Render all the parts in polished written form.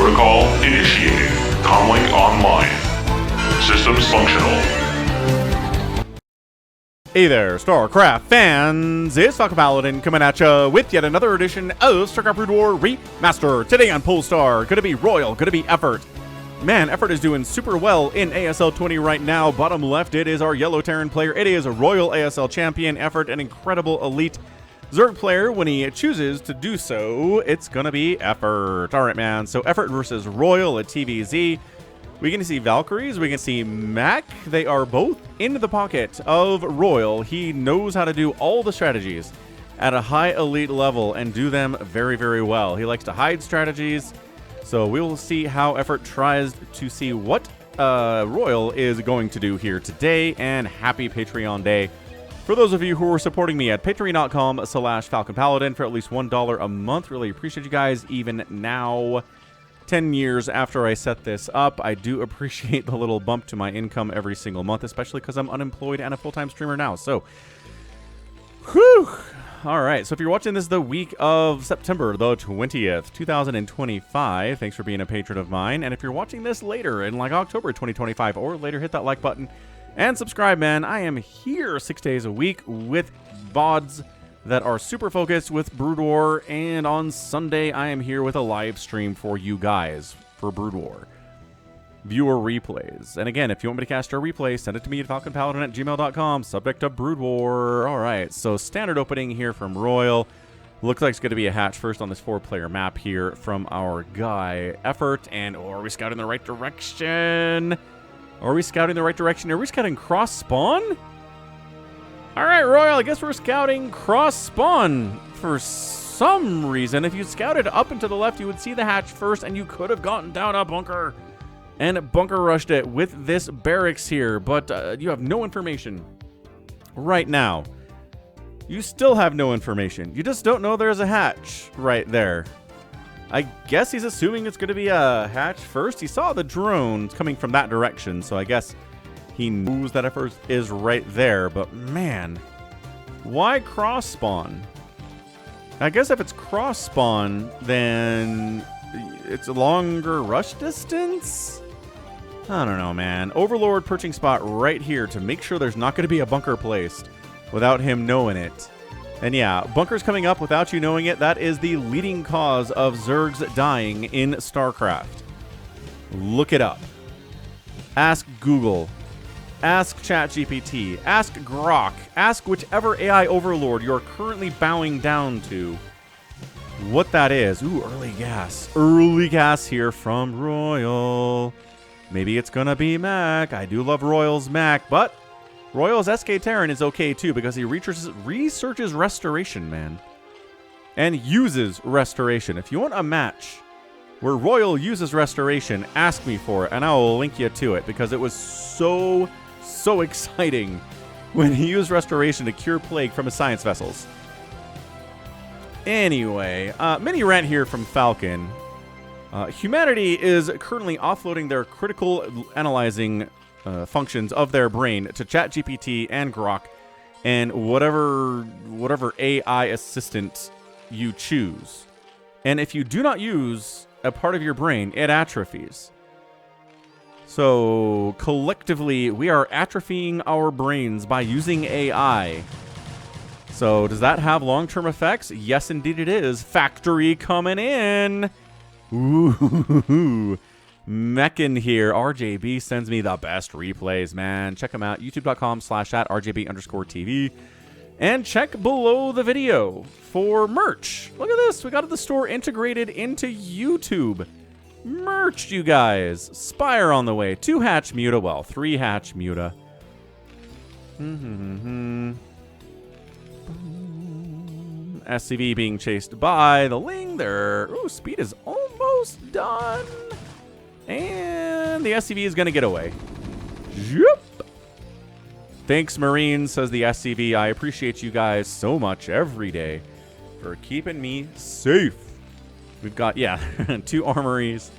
Protocol initiated. Comlink online. Systems functional. Hey there, StarCraft fans! It's Falcon Paladin coming at ya with yet another edition of StarCraft Brood War Remaster. Today on Polestar, gonna be Royal, gonna be Effort. Man, Effort is doing super well in ASL 20 right now. Bottom left, it is our Yellow Terran player. It is a Royal ASL champion. Effort, an incredible elite Zerg player. When he chooses to do so, it's gonna be Effort. Alright, man, so Effort versus Royal at TVZ. We can see Valkyries, we can see MECH. They are both in the pocket of Royal. He knows how to do all the strategies at a high elite level and do them very, very well. He likes to hide strategies, so we will see how Effort tries to see what Royal is going to do here today. And happy Patreon Day for those of you who are supporting me at patreon.com/FalconPaladin for at least $1 a month. Really appreciate you guys even now. 10 years after I set this up, I do appreciate the little bump to my income every single month, especially because I'm unemployed and a full-time streamer now. So, whew. All right, so if you're watching this the week of September the 20th, 2025, thanks for being a patron of mine. And if you're watching this later in like October 2025 or later, hit that like button and subscribe, man. I am here 6 days a week with VODs that are super focused with Brood War, and on Sunday I am here with a live stream for you guys for Brood War. Viewer replays. And again, if you want me to cast a replay, send it to me at falconpaladin@gmail.com, subject of Brood War. Alright, so standard opening here from Royal. Looks like it's going to be a hatch first on this 4-player map here from our guy, Effort. And are we scouting the right direction? Are we scouting the right direction? Are we scouting cross-spawn? Alright, Royal, I guess we're scouting cross-spawn for some reason. If you scouted up and to the left, you would see the hatch first, and you could have gotten down a bunker and bunker rushed it with this barracks here, but you have no information right now. You still have no information. You just don't know there's a hatch right there. I guess he's assuming it's going to be a hatch first. He saw the drones coming from that direction, so I guess he knows that Effort is right there, but man, why cross spawn? I guess if it's cross spawn, then it's a longer rush distance? I don't know, man. Overlord perching spot right here to make sure there's not going to be a bunker placed without him knowing it. And yeah, bunkers coming up without you knowing it, that is the leading cause of Zergs dying in StarCraft. Look it up. Ask Google. Ask ChatGPT, ask Grok, ask whichever AI overlord you're currently bowing down to what that is. Ooh, early gas. Early gas here from Royal. Maybe it's going to be MECH. I do love Royal's MECH, but Royal's SK Terran is okay too because he researches restoration, man. And uses restoration. If you want a match where Royal uses restoration, ask me for it and I will link you to it because it was so exciting when he used restoration to cure plague from his science vessels. Anyway, mini rant here from Falcon. Humanity is currently offloading their critical analyzing functions of their brain to ChatGPT and Grok and whatever AI assistant you choose. And if you do not use a part of your brain, it atrophies. So, collectively, we are atrophying our brains by using AI. So, does that have long-term effects? Yes, indeed it is. Factory coming in. Ooh. Mechin here. RJB sends me the best replays, man. Check them out. YouTube.com/@RJB_TV. And check below the video for merch. Look at this. We got the store integrated into YouTube. Merch, you guys. Spire on the way. 2 hatch muta. Well, 3 hatch muta. SCV being chased by the Ling there. Ooh, speed is almost done. And the SCV is going to get away. Yep. Thanks, Marine, says the SCV. I appreciate you guys so much every day for keeping me safe. We've got, 2 armories.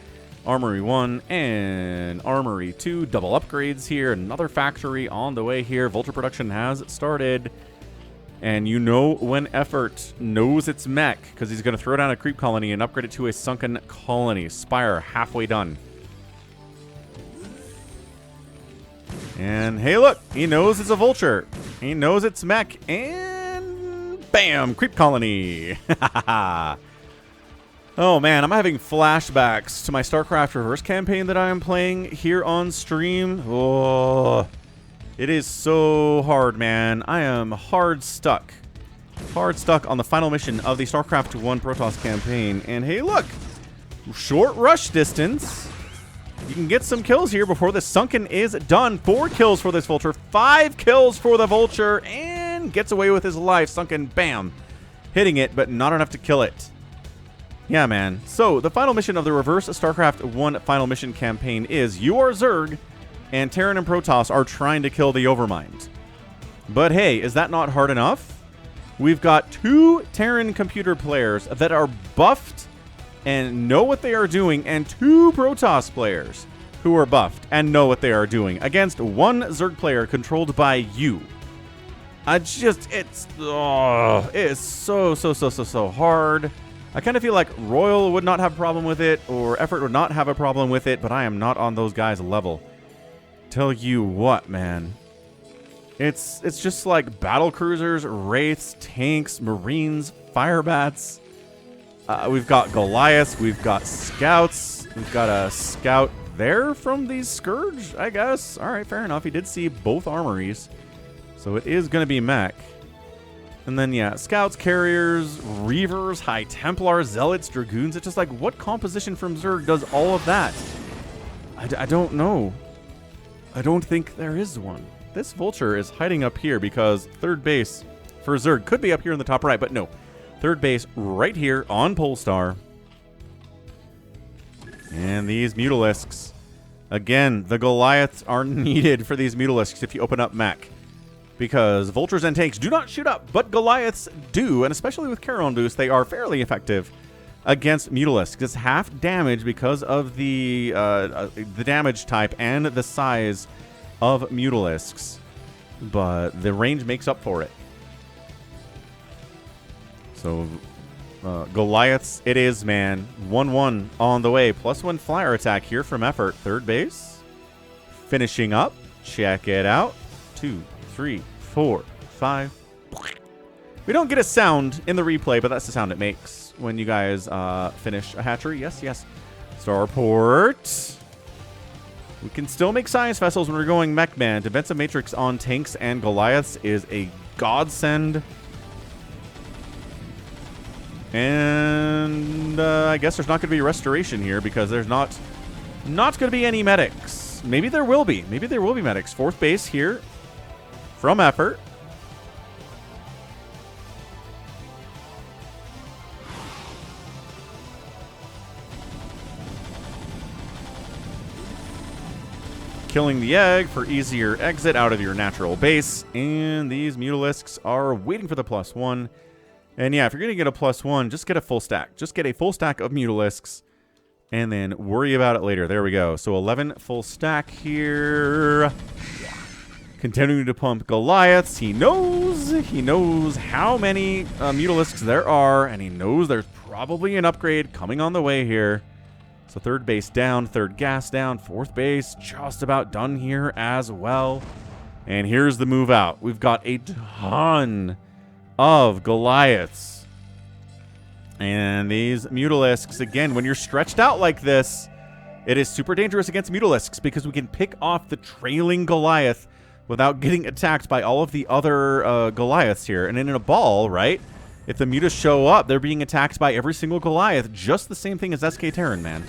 Armory 1 and Armory 2. Double upgrades here. Another factory on the way here. Vulture production has started. And you know when Effort knows it's mech, because he's going to throw down a creep colony and upgrade it to a sunken colony. Spire halfway done. And hey, look, he knows it's a vulture. He knows it's mech, and bam, creep colony. Oh man, I'm having flashbacks to my StarCraft Reverse campaign that I am playing here on stream. Oh, it is so hard, man. I am hard stuck. Hard stuck on the final mission of the StarCraft 1 Protoss campaign. And hey, look, short rush distance. You can get some kills here before the Sunken is done. 4 kills for this Vulture, 5 kills for the Vulture, and gets away with his life. Sunken, bam, hitting it, but not enough to kill it. Yeah, man. So, the final mission of the Reverse StarCraft 1 final mission campaign is you are Zerg, and Terran and Protoss are trying to kill the Overmind. But hey, is that not hard enough? We've got 2 Terran computer players that are buffed and know what they are doing, and 2 Protoss players who are buffed and know what they are doing against 1 Zerg player controlled by you. It's so hard. I kind of feel like RoyaL would not have a problem with it, or Effort would not have a problem with it, but I am not on those guys' level. Tell you what, man. It's just like battle cruisers, wraiths, tanks, marines, firebats. We've got Goliaths, we've got scouts. We've got a scout there from the Scourge, I guess. All right, fair enough. He did see both armories, so it is going to be mech. And then, yeah, scouts, carriers, reavers, high templars, zealots, dragoons. It's just like, what composition from Zerg does all of that? I don't know. I don't think there is one. This Vulture is hiding up here because third base for Zerg could be up here in the top right, but no. Third base right here on Polestar. And these Mutalisks. Again, the Goliaths are needed for these Mutalisks if you open up mech. Because Vultures and tanks do not shoot up, but Goliaths do, and especially with Charon boost, they are fairly effective against Mutalisks. It's half damage because of the damage type and the size of Mutalisks, but the range makes up for it. So, Goliaths it is, man. 1-1 on the way. +1 flyer attack here from Effort. Third base. Finishing up. Check it out. 2, 3, 4, 5. We don't get a sound in the replay, but that's the sound it makes when you guys finish a hatchery. Yes, yes. Starport. We can still make science vessels when we're going mech, man. Defensive matrix on tanks and Goliaths is a godsend. And I guess there's not going to be restoration here because there's not going to be any medics. Maybe there will be. Maybe there will be medics. Fourth base here from Effort. Killing the egg for easier exit out of your natural base. And these Mutalisks are waiting for the +1. And yeah, if you're going to get a +1, just get a full stack. Just get a full stack of Mutalisks and then worry about it later. There we go. So 11 full stack here. Continuing to pump Goliaths. He knows how many Mutalisks there are, and he knows there's probably an upgrade coming on the way here. So third base down, third gas down, fourth base just about done here as well. And here's the move out. We've got a ton of Goliaths. And these Mutalisks, again, when you're stretched out like this, it is super dangerous against Mutalisks because we can pick off the trailing Goliath without getting attacked by all of the other Goliaths here. And in a ball, right? If the Mutas show up, they're being attacked by every single Goliath. Just the same thing as SK Terran, man.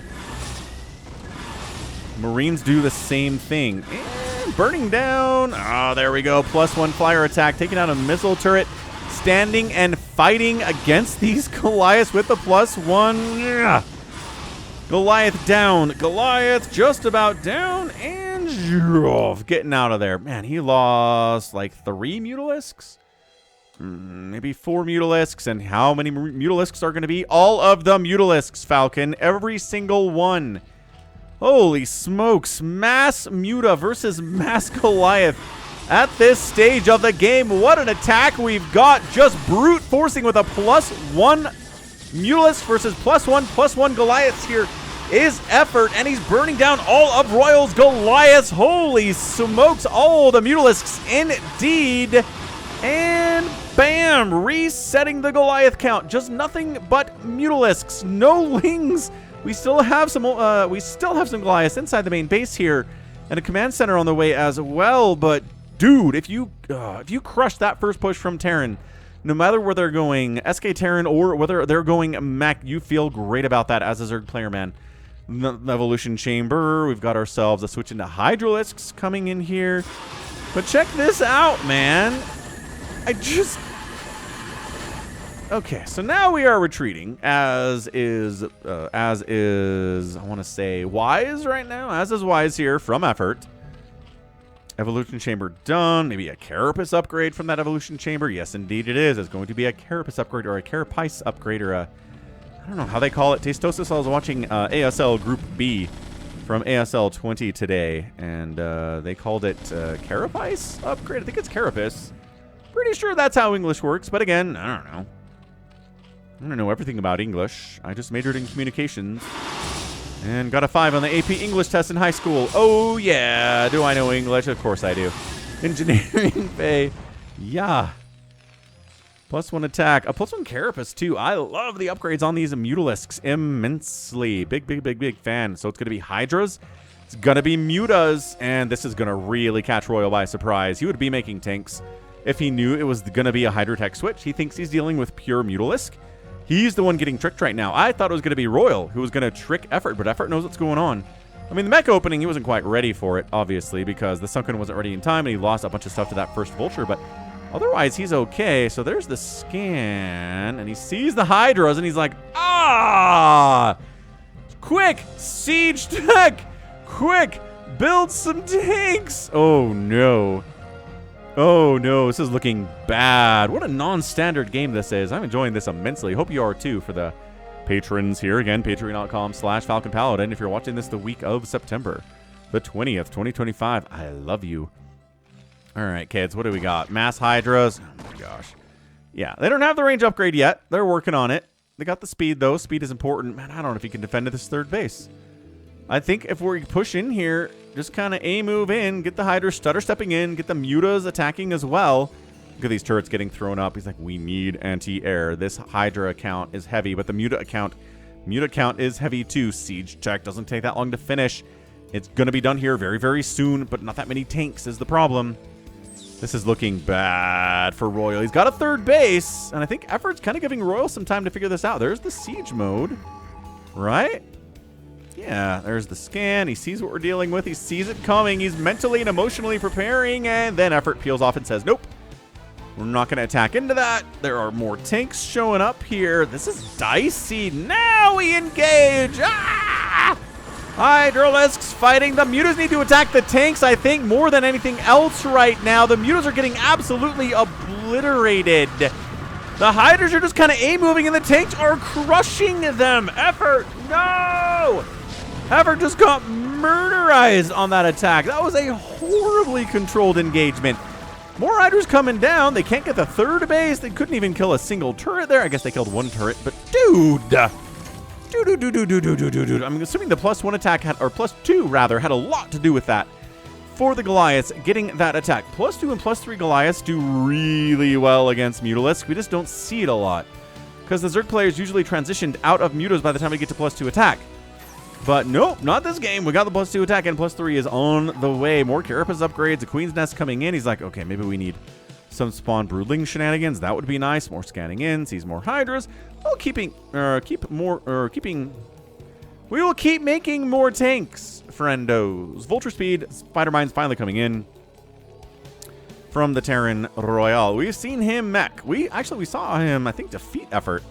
Marines do the same thing. And burning down. Ah, there we go. +1 flyer attack. Taking out a missile turret. Standing and fighting against these Goliaths with the +1. Yeah. Goliath down. Goliath just about down. And getting out of there. Man, he lost like 3 Mutalisks? Maybe 4 Mutalisks. And how many Mutalisks are going to be? All of the Mutalisks, Falcon. Every single one. Holy smokes. Mass Muta versus Mass Goliath. at this stage of the game. What an attack we've got. Just brute forcing with a +1 Mutalisk versus +1/+1 Goliaths here is Effort, and he's burning down all of RoyaL's Goliaths. Holy smokes, all the Mutalisks indeed. And bam, resetting the Goliath count. Just nothing but Mutalisks, no Lings. We still have some Goliaths inside the main base here, and a command center on the way as well. But dude, if you crush that first push from Terran, no matter where they're going, SK Terran or whether they're going MECH, you feel great about that as a Zerg player, man. The Evolution Chamber, we've got ourselves a switch into Hydralisks coming in here. But check this out, man. Okay, so now we are retreating, as is, I want to say, Wise right now. As is Wise here from Effort. Evolution Chamber done. Maybe a Carapace upgrade from that Evolution Chamber. Yes, indeed it is. It's going to be a Carapace upgrade or a Carapace upgrade or a... I don't know how they call it. Tastosis, I was watching ASL Group B from ASL 20 today, and they called it Carapace upgrade. I think it's Carapace. Pretty sure that's how English works, but again, I don't know. I don't know everything about English. I just majored in communications and got a 5 on the AP English test in high school. Oh, yeah. Do I know English? Of course I do. Engineering Bay. Yeah. +1 attack. A +1 Carapace, too. I love the upgrades on these Mutalisks immensely. Big fan. So it's going to be Hydras. It's going to be Mutas. And this is going to really catch RoyaL by surprise. He would be making tanks if he knew it was going to be a Hydra tech switch. He thinks he's dealing with pure Mutalisk. He's the one getting tricked right now. I thought it was going to be RoyaL who was going to trick Effort, but Effort knows what's going on. I mean, the mech opening, he wasn't quite ready for it, obviously, because the Sunken wasn't ready in time, and he lost a bunch of stuff to that first Vulture, but otherwise, he's okay. So there's the scan, and he sees the Hydras, and he's like, ah! Quick! Siege tech! Quick! Build some tanks! Oh, no. Oh, no. This is looking bad. What a non-standard game this is. I'm enjoying this immensely. Hope you are, too, for the patrons here. Again, patreon.com/Falcon Paladin if you're watching this the week of September the 20th, 2025. I love you. All right, kids, what do we got? Mass Hydras. Oh, my gosh. Yeah, they don't have the range upgrade yet. They're working on it. They got the speed, though. Speed is important. Man, I don't know if he can defend this third base. I think if we push in here, just kind of move in, get the Hydra stutter stepping in, get the Mutas attacking as well. Look at these turrets getting thrown up. He's like, we need anti-air. This Hydra account is heavy, but the Muta account is heavy too. Siege check doesn't take that long to finish. It's going to be done here very, very soon, but not that many tanks is the problem. This is looking bad for RoyaL. He's got a third base, and I think Effort's kind of giving RoyaL some time to figure this out. There's the siege mode, right? Yeah, there's the scan. He sees what we're dealing with. He sees it coming. He's mentally and emotionally preparing, and then Effort peels off and says, nope. We're not going to attack into that. There are more tanks showing up here. This is dicey. Now we engage. Ah! Hydralisks fighting. The Mutas need to attack the tanks, I think, more than anything else right now. The Mutas are getting absolutely obliterated. The Hydras are just kind of A-moving, and the tanks are crushing them. Effort, no! Effort just got murderized on that attack. That was a horribly controlled engagement. More Hydras coming down. They can't get the third base. They couldn't even kill a single turret there. I guess they killed one turret, but dude. I'm assuming the +1 attack had, or +2 rather, had a lot to do with that for the Goliaths getting that attack. +2 and +3 Goliaths do really well against Mutalisk. We just don't see it a lot because the Zerg players usually transitioned out of Mutas by the time we get to +2 attack. But nope, not this game. We got the +2 attack, and +3 is on the way. More Carapace upgrades, a Queen's Nest coming in. He's like, okay, maybe we need some spawn broodling shenanigans. That would be nice. More scanning in, sees more Hydras. We will keep making more tanks, friendos. Vulture speed, Spider Mine's finally coming in from the Terran RoyaL. We've seen him mech. We saw him, I think, defeat Effort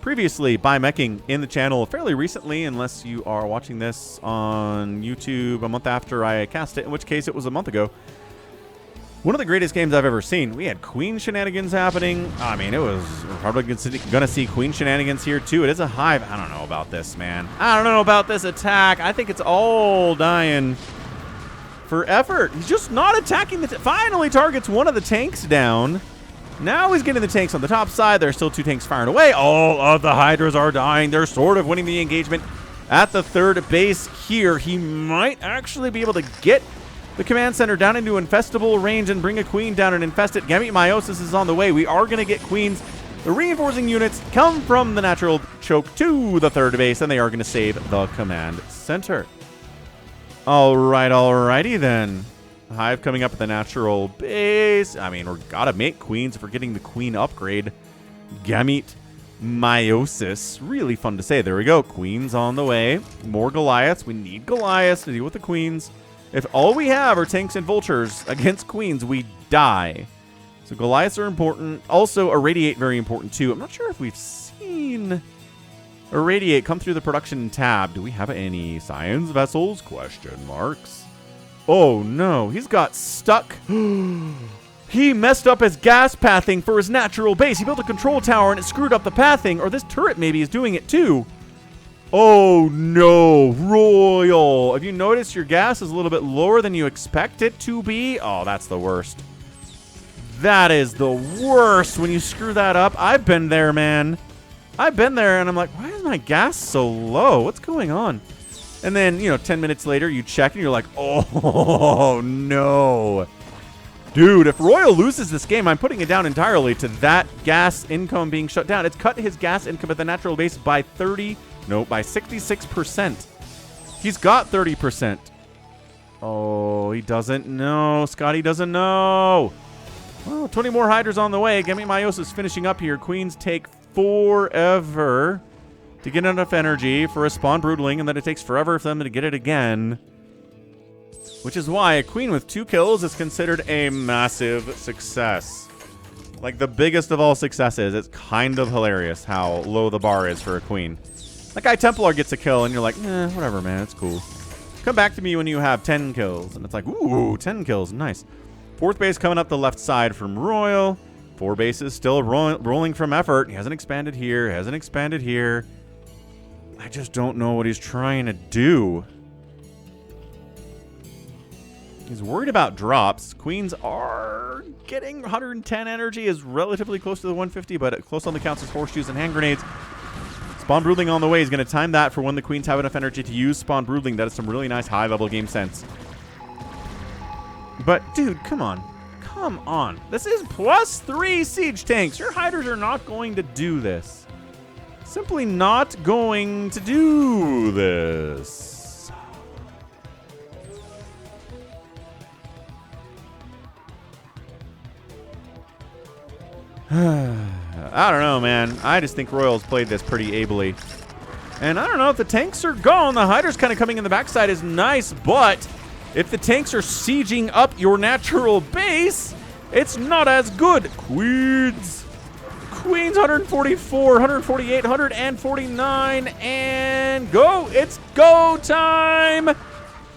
previously by meching in the channel fairly recently, unless you are watching this on YouTube a month after I cast it, in which case it was a month ago. One of the greatest games I've ever seen. We had Queen shenanigans happening. I mean, we're probably going to see Queen shenanigans here, too. It is a hive. I don't know about this, man. I don't know about this attack. I think it's all dying for effort. He's just not attacking the... Finally targets one of the tanks down. Now he's getting the tanks on the top side. There's still 2 tanks firing away. All of the Hydras are dying. They're sort of winning the engagement at the third base here. He might actually be able to get the command center down into infestable range and bring a queen down and infest it. Gamete Meiosis is on the way. We are going to get queens. The reinforcing units come from the natural choke to the third base, and they are going to save the command center. Alrighty then. Hive coming up at the natural base. I mean, we're got to make queens if we're getting the queen upgrade. Gamete Meiosis. Really fun to say. There we go. Queens on the way. More Goliaths. We need Goliaths to deal with the queens. If all we have are tanks and vultures against queens, we die. So Goliaths are important. Also, Irradiate, very important too. I'm not sure if we've seen Irradiate come through the production tab. Do we have any science vessels? Question marks. Oh no, he's got stuck. He messed up his gas pathing for his natural base. He built a control tower and it screwed up the pathing. Or this turret maybe is doing it too. Oh no, Royal. Have you noticed your gas is a little bit lower than you expect it to be? Oh, that's the worst. That is the worst when you screw that up. I've been there, man. I've been there and I'm like, why is my gas so low? What's going on? And then, 10 minutes later, you check and you're like, oh no. Dude, if Royal loses this game, I'm putting it down entirely to that gas income being shut down. It's cut his gas income at the natural base by 66%. He's got 30%. Oh, he doesn't know. Scotty doesn't know. Well, 20 more Hydras on the way. Gamete Meiosis finishing up here. Queens take forever to get enough energy for a spawn broodling, and then it takes forever for them to get it again. Which is why a queen with 2 kills is considered a massive success. Like the biggest of all successes. It's kind of hilarious how low the bar is for a queen. That guy Templar gets a kill, and you're like, whatever, man, it's cool. Come back to me when you have 10 kills. And it's like, ooh, 10 kills, nice. 4th base coming up the left side from Royal. 4 bases still rolling from effort. He hasn't expanded here, hasn't expanded here. I just don't know what he's trying to do. He's worried about drops. Queens are getting 110 energy, is relatively close to the 150, but close on the counts as horseshoes and hand grenades. Spawn Broodling on the way. He's going to time that for when the queens have enough energy to use Spawn Broodling. That is some really nice high-level game sense. But, dude, come on. Come on. This is +3 siege tanks. Your Hydras are not going to do this. Simply not going to do this. I don't know, man. I just think Royals played this pretty ably. And I don't know if the tanks are gone. The Hydras kind of coming in the backside is nice, but if the tanks are sieging up your natural base, it's not as good. Queens. Queens, 144, 148, 149, and go. It's go time.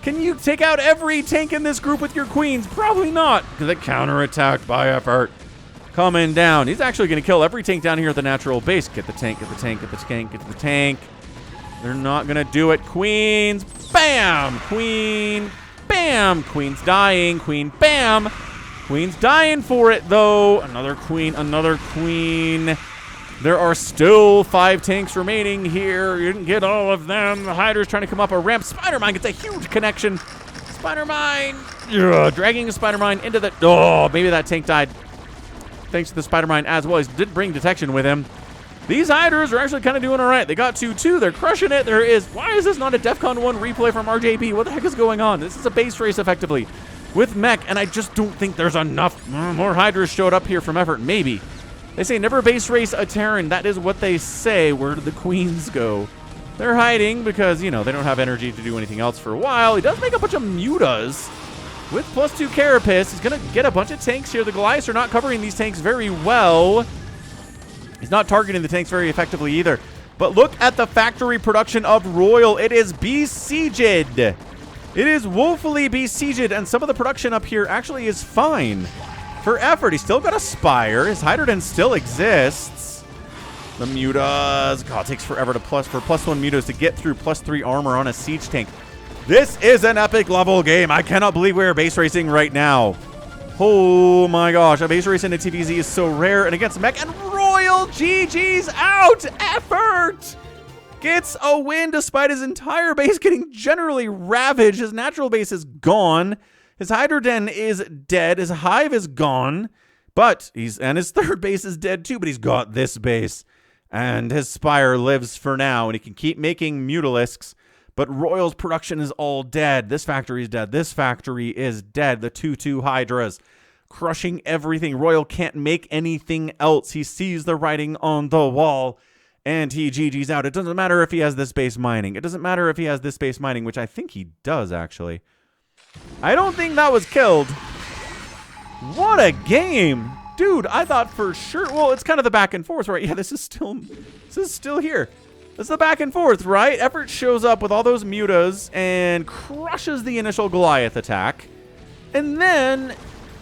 Can you take out every tank in this group with your queens? Probably not, because it counterattacked by effort. Coming down. He's actually going to kill every tank down here at the natural base. Get the tank, get the tank, get the tank, get the tank. They're not going to do it. Queens. Bam. Queen. Bam. Queen's dying. Queen. Bam. Queen's dying for it, though. Another queen. Another queen. There are still 5 tanks remaining here. You didn't get all of them. The Hydra's trying to come up a ramp. Spider-Mine gets a huge connection. Spider-Mine. Dragging a Spider-Mine into the... Oh, maybe that tank died. Thanks to the Spider-Mine as well. He did bring detection with him. These Hydras are actually kind of doing all right. They got 2-2. They're crushing it. There is... Why is this not a DEFCON 1 replay from RJB? What the heck is going on? This is a base race, effectively, with MECH, and I just don't think there's enough. More Hydras showed up here from effort. Maybe. They say never base race a Terran. That is what they say. Where did the queens go? They're hiding because, they don't have energy to do anything else for a while. He does make a bunch of mutas. With +2 Carapace, he's going to get a bunch of tanks here. The Goliaths are not covering these tanks very well. He's not targeting the tanks very effectively either. But look at the factory production of Royal. It is besieged. It is woefully besieged, and some of the production up here actually is fine. For effort, he's still got a Spire. His Hydrodon still exists. The mutas. God, it takes forever to +1 mutas to get through +3 armor on a siege tank. This is an epic level game. I cannot believe we're base racing right now. Oh my gosh, a base race into TVZ is so rare. And against MECH and RoyaL, GG's out. Effort gets a win despite his entire base getting generally ravaged. His natural base is gone. His Hydra Den is dead. His Hive is gone. But and his third base is dead too, but he's got this base. And his Spire lives for now, and he can keep making Mutalisks. But RoyaL's production is all dead. This factory is dead. This factory is dead. The 2-2 Hydras crushing everything. RoyaL can't make anything else. He sees the writing on the wall, and he GG's out. It doesn't matter if he has this base mining. It doesn't matter if he has this base mining, which I think he does, actually. I don't think that was killed. What a game. Dude, I thought for sure. Well, it's kind of the back and forth, right? Yeah, this is still here. This is the back and forth, right? Effort shows up with all those mutas and crushes the initial Goliath attack. And then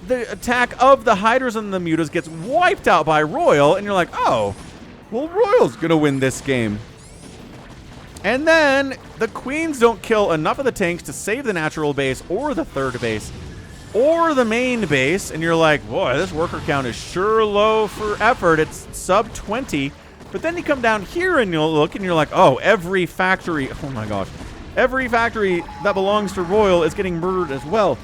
the attack of the Hydras and the mutas gets wiped out by RoyaL, and you're like, oh, well, RoyaL's gonna win this game. And then the Queens don't kill enough of the tanks to save the natural base or the third base or the main base, and you're like, boy, this worker count is sure low for Effort. It's sub 20. But then you come down here and you'll look and you're like, oh, every factory, oh my gosh, every factory that belongs to RoyaL is getting murdered as well.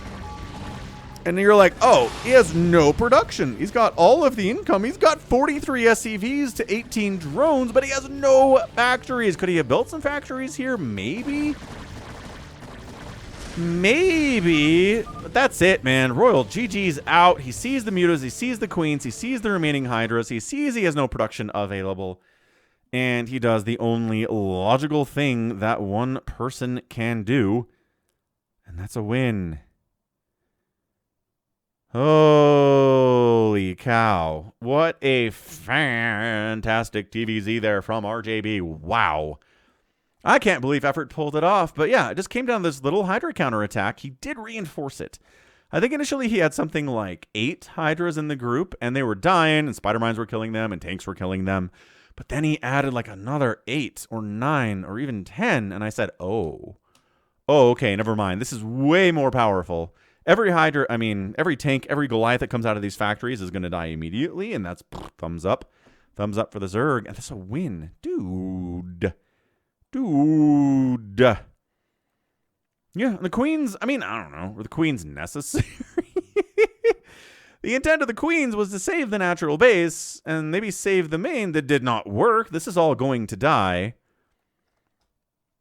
And you're like, oh, he has no production. He's got all of the income. He's got 43 SCVs to 18 drones, but he has no factories. Could he have built some factories here? Maybe. Maybe. But that's it, man. RoyaL GG's out. He sees the mutas. He sees the queens. He sees the remaining Hydras. He sees he has no production available. And he does the only logical thing that one person can do. And that's a win. Holy cow. What a fantastic TVZ there from RJB. Wow. I can't believe Effort pulled it off. But yeah, it just came down to this little Hydra counterattack. He did reinforce it. I think initially he had something like 8 Hydras in the group, and they were dying, and Spider Mines were killing them, and tanks were killing them. But then he added like another 8 or 9 or even 10, and I said, oh, okay, never mind. This is way more powerful. Every Hydra, I mean, every tank, every Goliath that comes out of these factories is going to die immediately, and that's thumbs up. Thumbs up for the Zerg, and that's a win. Dude. Yeah, the Queens, I mean, I don't know. Were the Queens necessary? The intent of the Queens was to save the natural base and maybe save the main. That did not work. This is all going to die.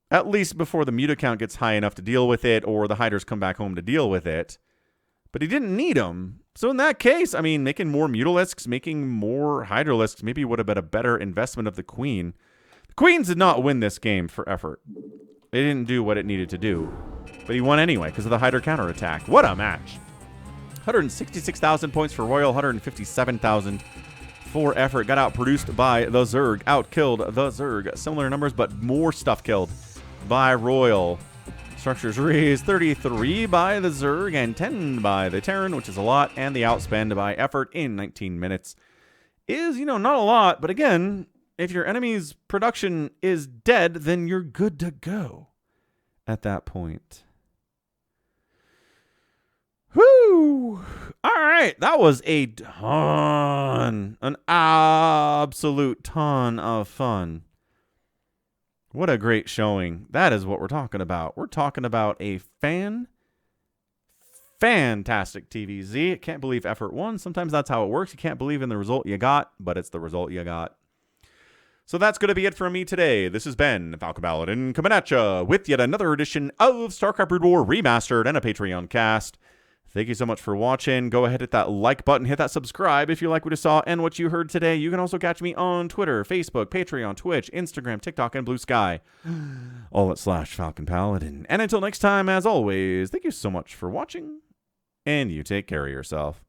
At least before the muta count gets high enough to deal with it, or the Hydras come back home to deal with it. But he didn't need them. So in that case, I mean, making more Mutalisks, making more Hydralisks maybe would have been a better investment of the Queen. The Queens did not win this game for Effort. They didn't do what it needed to do. But he won anyway because of the Hydra counterattack. What a match. 166,000 points for RoyaL, 157,000 for Effort. Got outproduced by the Zerg. Outkilled the Zerg. Similar numbers, but more stuff killed by RoyaL. Structures raised 33 by the Zerg and 10 by the Terran, which is a lot. And the outspend by Effort in 19 minutes is, you know, not a lot. But again, if your enemy's production is dead, then you're good to go at that point. Whoo! All right, that was a ton, an absolute ton of fun. What a great showing. That is what we're talking about. We're talking about a fantastic TVZ. Can't believe Effort won. Sometimes that's how it works. You can't believe in the result you got, but it's the result you got. So that's going to be it from me today. This has been Falcon Paladin coming at you with yet another edition of StarCraft Brood War Remastered and a Patreon cast. Thank you so much for watching. Go ahead, hit that like button, hit that subscribe if you like what you saw and what you heard today. You can also catch me on Twitter, Facebook, Patreon, Twitch, Instagram, TikTok, and Blue Sky. All at /Falcon Paladin. And until next time, as always, thank you so much for watching, and you take care of yourself.